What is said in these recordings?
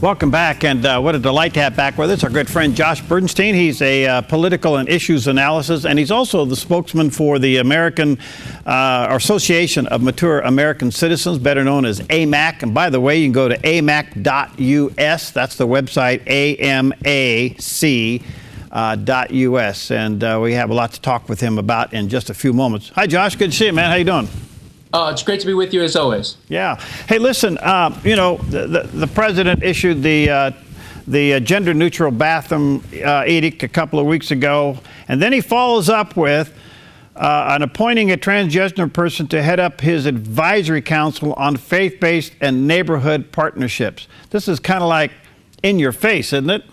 Welcome back, and what a delight to have back with us our good friend Josh Bernstein. He's a political and issues analysis, and he's also the spokesman for the American Association of Mature American Citizens, better known as AMAC. And by the way, you can go to amac.us. That's the website, AMAC.us, and we have a lot to talk with him about in just a few moments. Hi, Josh. Good to see you, man. How you doing? It's great to be with you as always. Yeah. Hey, listen, you know, the president issued the gender-neutral bathroom edict a couple of weeks ago, and then he follows up with an appointing a transgender person to head up his advisory council on faith-based and neighborhood partnerships. This is kind of like in your face, isn't it?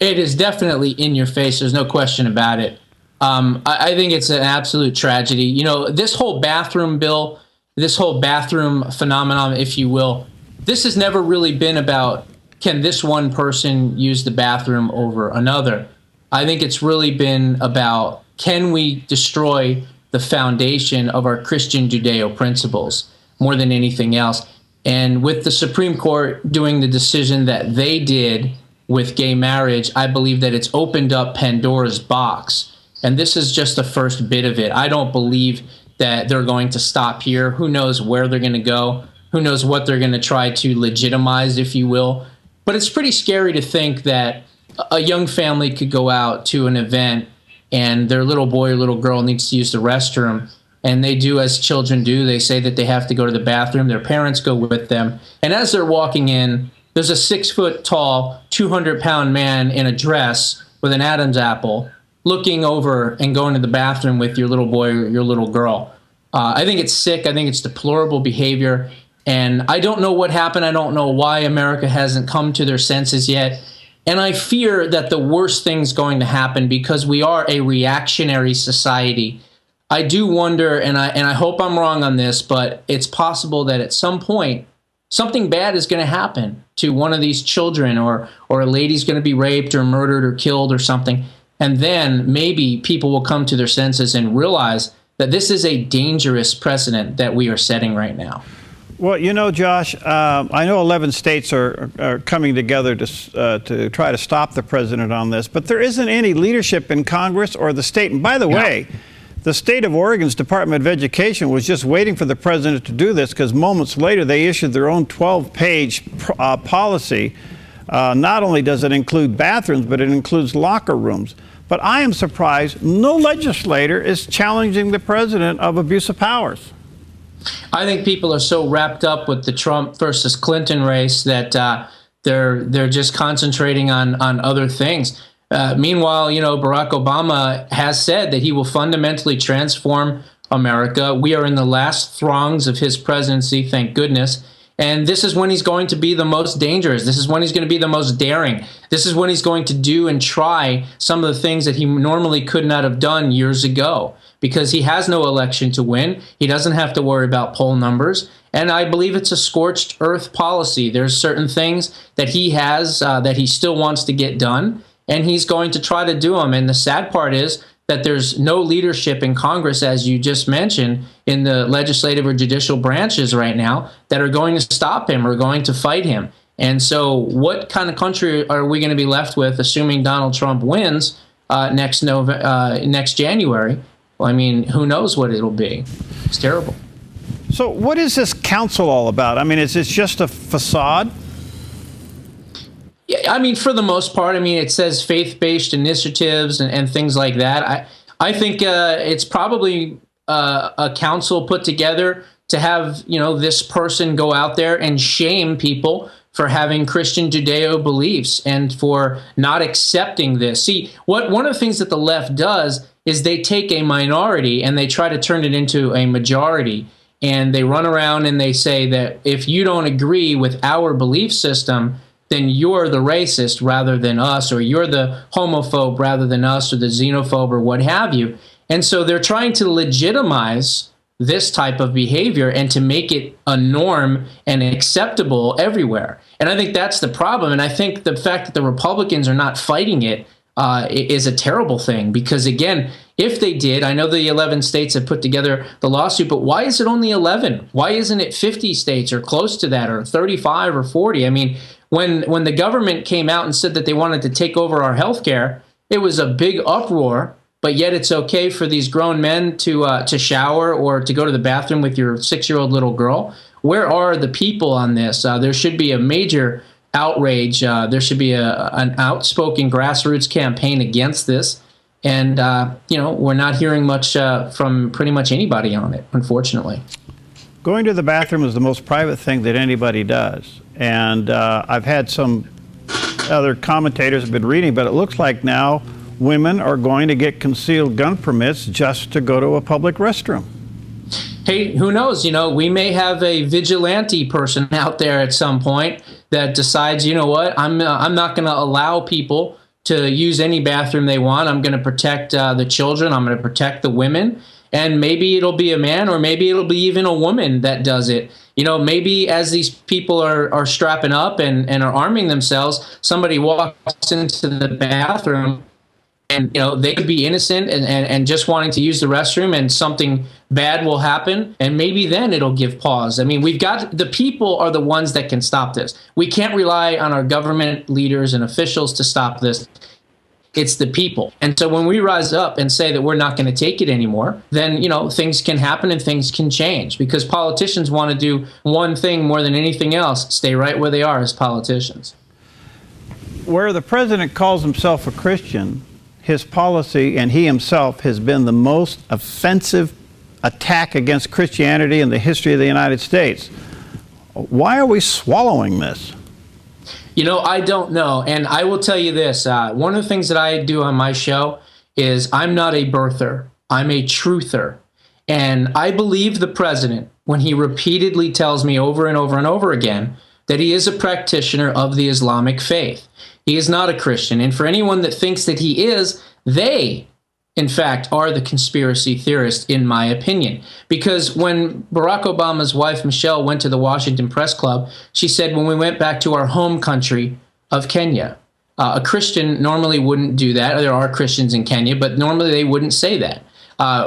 It is definitely in your face. There's no question about it. I think it's an absolute tragedy. You know, this whole bathroom bill, this whole bathroom phenomenon, if you will, this has never really been about, can this one person use the bathroom over another? I think it's really been about, can we destroy the foundation of our Christian Judeo principles more than anything else? And with the Supreme Court doing the decision that they did with gay marriage, I believe that it's opened up Pandora's box. And this is just the first bit of it. I don't believe that they're going to stop here. Who knows where they're going to go? Who knows what they're going to try to legitimize, if you will? But it's pretty scary to think that a young family could go out to an event and their little boy or little girl needs to use the restroom, and they do as children do. They say that they have to go to the bathroom. Their parents go with them. And as they're walking in, there's a 6-foot-tall, 200-pound man in a dress with an Adam's apple looking over and going to the bathroom with your little boy or your little girl. I think it's sick. I think it's deplorable behavior. And I don't know what happened. I don't know why America hasn't come to their senses yet. And I fear that the worst thing's going to happen because we are a reactionary society. I do wonder, and I hope I'm wrong on this, but it's possible that at some point something bad is going to happen to one of these children, or a lady's going to be raped or murdered or killed or something. And then maybe people will come to their senses and realize that this is a dangerous precedent that we are setting right now. Well, you know, Josh, I know 11 states are coming together to try to stop the president on this, but there isn't any leadership in Congress or the state. And by the way, the state of Oregon's Department of Education was just waiting for the president to do this because moments later they issued their own 12-page policy. Not only does it include bathrooms, but it includes locker rooms. But I am surprised no legislator is challenging the president of abuse of powers. I think people are so wrapped up with the Trump versus Clinton race that they're just concentrating on other things. Meanwhile, you know, Barack Obama has said that he will fundamentally transform America. We are in the last throngs of his presidency, thank goodness. And this is when he's going to be the most dangerous. This is when he's going to be the most daring. This is when he's going to do and try some of the things that he normally could not have done years ago, because he has no election to win. He doesn't have to worry about poll numbers. And I believe it's a scorched earth policy. There's certain things that he has that he still wants to get done, and he's going to try to do them. And the sad part is that there's no leadership in Congress, as you just mentioned, in the legislative or judicial branches right now that are going to stop him or going to fight him. And so what kind of country are we going to be left with, assuming Donald Trump wins next January? Well, I mean, who knows what it'll be. It's terrible. So what is this council all about? I mean, is this just a facade? Yeah, I mean, for the most part, I mean, it says faith-based initiatives and things like that. I think it's probably a council put together to have, you know, this person go out there and shame people for having Christian Judeo beliefs and for not accepting this. See, one of the things that the left does is they take a minority and they try to turn it into a majority. And they run around and they say that if you don't agree with our belief system, then you're the racist rather than us, or you're the homophobe rather than us, or the xenophobe, or what have you. And so they're trying to legitimize this type of behavior and to make it a norm and acceptable everywhere. And I think that's the problem. And I think the fact that the Republicans are not fighting it is a terrible thing, because, again, if they did, I know the 11 states have put together the lawsuit, but why is it only 11? Why isn't it 50 states or close to that, or 35 or 40? I mean, When the government came out and said that they wanted to take over our healthcare, it was a big uproar. But yet it's okay for these grown men to shower or to go to the bathroom with your 6-year-old little girl. Where are the people on this? There should be a major outrage. There should be an outspoken grassroots campaign against this. And, we're not hearing much from pretty much anybody on it, unfortunately. Going to the bathroom is the most private thing that anybody does. And I've had some other commentators have been reading, but it looks like now women are going to get concealed gun permits just to go to a public restroom. Hey, who knows? We may have a vigilante person out there at some point that decides, you know what, I'm not going to allow people to use any bathroom they want. I'm going to protect the children. I'm going to protect the women. And maybe it'll be a man, or maybe it'll be even a woman that does it. Maybe as these people are strapping up and are arming themselves, somebody walks into the bathroom and, they could be innocent and just wanting to use the restroom, and something bad will happen. And maybe then it'll give pause. I mean, the people are the ones that can stop this. We can't rely on our government leaders and officials to stop this. It's the people. And so when we rise up and say that we're not going to take it anymore, then, things can happen and things can change, because politicians want to do one thing more than anything else: stay right where they are as politicians. Where the president calls himself a Christian, his policy and he himself has been the most offensive attack against Christianity in the history of the United States. Why are we swallowing this? I don't know. And I will tell you this. One of the things that I do on my show is I'm not a birther. I'm a truther. And I believe the president when he repeatedly tells me over and over and over again that he is a practitioner of the Islamic faith. He is not a Christian. And for anyone that thinks that he is, they, in fact, are the conspiracy theorists, in my opinion. Because when Barack Obama's wife, Michelle, went to the Washington Press Club, she said, when we went back to our home country of Kenya, a Christian normally wouldn't do that. There are Christians in Kenya, but normally they wouldn't say that.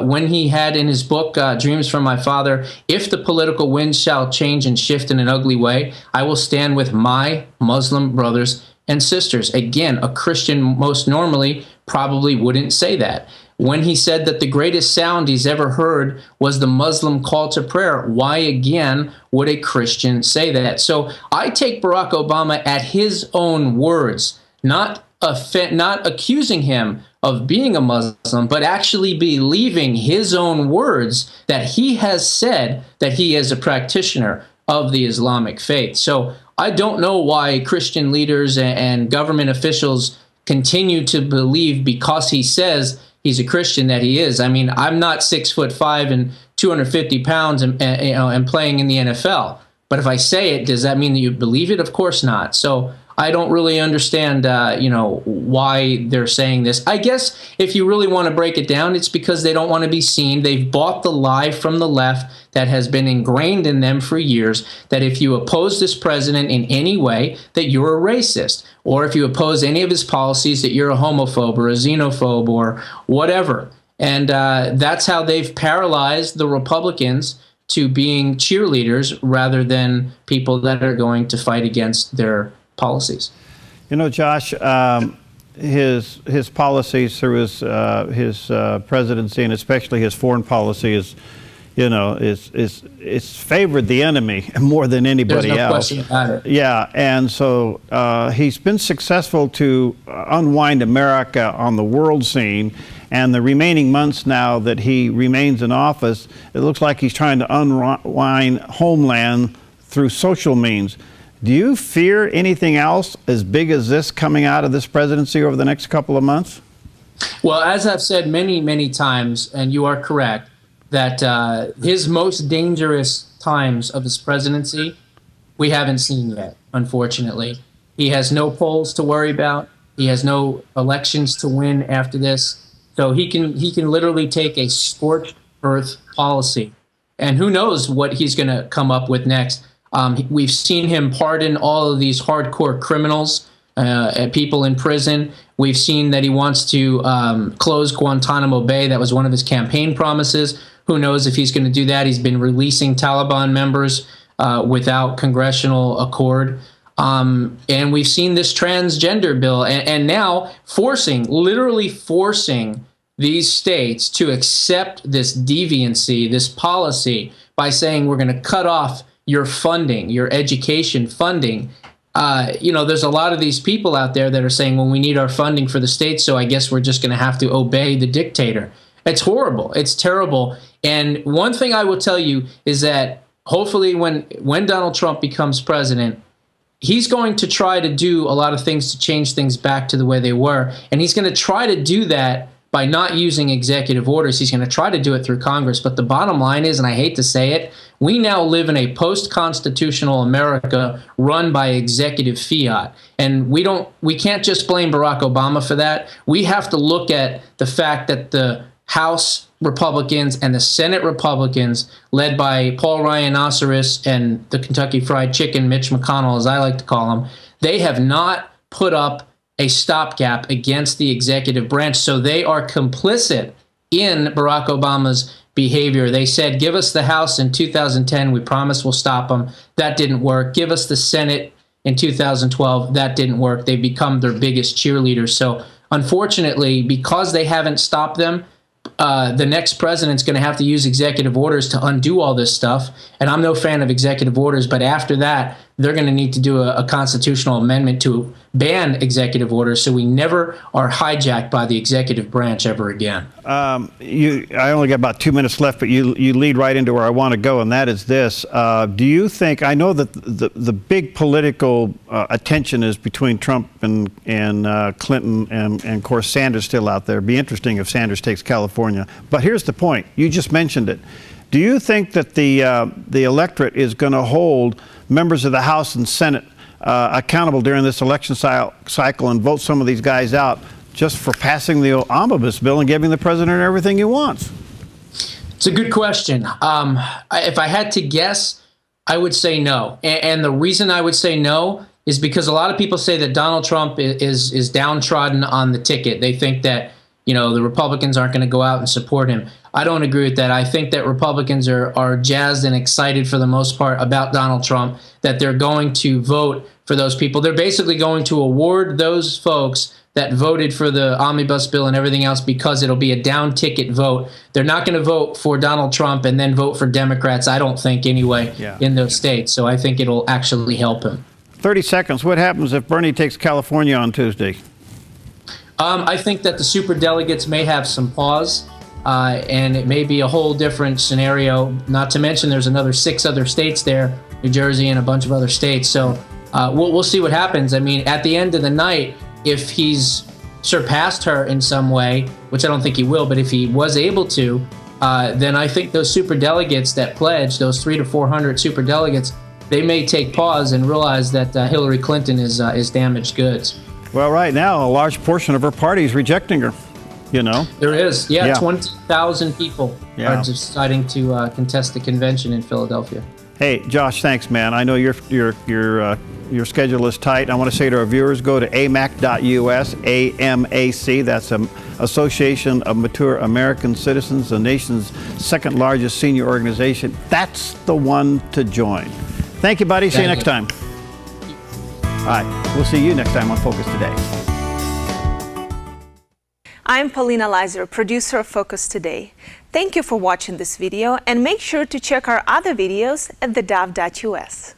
When he had in his book, Dreams from My Father, if the political winds shall change and shift in an ugly way, I will stand with my Muslim brothers and sisters. Again, a Christian most normally probably wouldn't say that. When he said that the greatest sound he's ever heard was the Muslim call to prayer, why again would a Christian say that? So I take Barack Obama at his own words, not accusing him of being a Muslim, but actually believing his own words that he has said that he is a practitioner of the Islamic faith. So I don't know why Christian leaders and government officials continue to believe because he says he's a Christian that he is. I mean, I'm not 6'5" and 250 pounds and playing in the NFL. But if I say it, does that mean that you believe it? Of course not. So I don't really understand, why they're saying this. I guess if you really want to break it down, it's because they don't want to be seen. They've bought the lie from the left that has been ingrained in them for years, that if you oppose this president in any way, that you're a racist. Or if you oppose any of his policies, that you're a homophobe or a xenophobe or whatever. And that's how they've paralyzed the Republicans to being cheerleaders rather than people that are going to fight against their policies. Josh, his policies through his presidency, and especially his foreign policy, is favored the enemy more than anybody else. There's no question about it. Yeah, and so he's been successful to unwind America on the world scene. And the remaining months now that he remains in office, it looks like he's trying to unwind homeland through social means. Do you fear anything else as big as this coming out of this presidency over the next couple of months? Well, as I've said many, many times, and you are correct, that his most dangerous times of his presidency, we haven't seen yet, unfortunately. He has no polls to worry about. He has no elections to win after this. So he can literally take a scorched earth policy. And who knows what he's going to come up with next. We've seen him pardon all of these hardcore criminals, people in prison. We've seen that he wants to close Guantanamo Bay. That was one of his campaign promises. Who knows if he's going to do that? He's been releasing Taliban members without congressional accord. And we've seen this transgender bill, and now literally forcing these states to accept this deviancy, this policy, by saying we're going to cut off your funding, your education funding. There's a lot of these people out there that are saying, well, we need our funding for the states, so I guess we're just going to have to obey the dictator. It's horrible. It's terrible. And one thing I will tell you is that hopefully when Donald Trump becomes president, he's going to try to do a lot of things to change things back to the way they were. And he's going to try to do that by not using executive orders. He's going to try to do it through Congress. But the bottom line is, and I hate to say it, we now live in a post-constitutional America run by executive fiat. And we can't just blame Barack Obama for that. We have to look at the fact that the House Republicans and the Senate Republicans, led by Paul Rhinoceros and the Kentucky Fried Chicken, Mitch McConnell, as I like to call him, they have not put up a stopgap against the executive branch. So they are complicit in Barack Obama's behavior. They said, give us the House in 2010. We promise we'll stop them. That didn't work. Give us the Senate in 2012. That didn't work. They've become their biggest cheerleaders. So unfortunately, because they haven't stopped them, the next president's going to have to use executive orders to undo all this stuff. And I'm no fan of executive orders, but after that, they're going to need to do a constitutional amendment to ban executive orders so we never are hijacked by the executive branch ever again. I only got about 2 minutes left, but you lead right into where I want to go, and that is this. Do you think, I know that the big political attention is between Trump and Clinton, and of course Sanders still out there. It'd be interesting if Sanders takes California. But here's the point. You just mentioned it. Do you think that the electorate is going to hold members of the House and Senate accountable during this election cycle and vote some of these guys out just for passing the omnibus bill and giving the president everything he wants? It's a good question. If I had to guess, I would say no. And the reason I would say no is because a lot of people say that Donald Trump is downtrodden on the ticket. They think that, the Republicans aren't going to go out and support him. I don't agree with that. I think that Republicans are jazzed and excited for the most part about Donald Trump, that they're going to vote for those people. They're basically going to award those folks that voted for the omnibus bill and everything else because it'll be a down ticket vote. They're not going to vote for Donald Trump and then vote for Democrats, I don't think anyway, in those states. So I think it'll actually help him. 30 seconds. What happens if Bernie takes California on Tuesday? I think that the superdelegates may have some pause, and it may be a whole different scenario. Not to mention there's another 6 other states there, New Jersey and a bunch of other states. So we'll see what happens. I mean, at the end of the night, if he's surpassed her in some way, which I don't think he will, but if he was able to, then I think those superdelegates that pledge, those 300 to 400 superdelegates, they may take pause and realize that Hillary Clinton is damaged goods. Well, right now, a large portion of her party is rejecting her, There is, 20,000 people are deciding to contest the convention in Philadelphia. Hey, Josh, thanks, man. I know your schedule is tight. I want to say to our viewers, go to amac.us, AMAC, that's an Association of Mature American Citizens, the nation's second largest senior organization. That's the one to join. Thank you, buddy. See you next time. All right, we'll see you next time on Focus Today. I'm Paulina Leiser, producer of Focus Today. Thank you for watching this video, and make sure to check our other videos at theDove.us.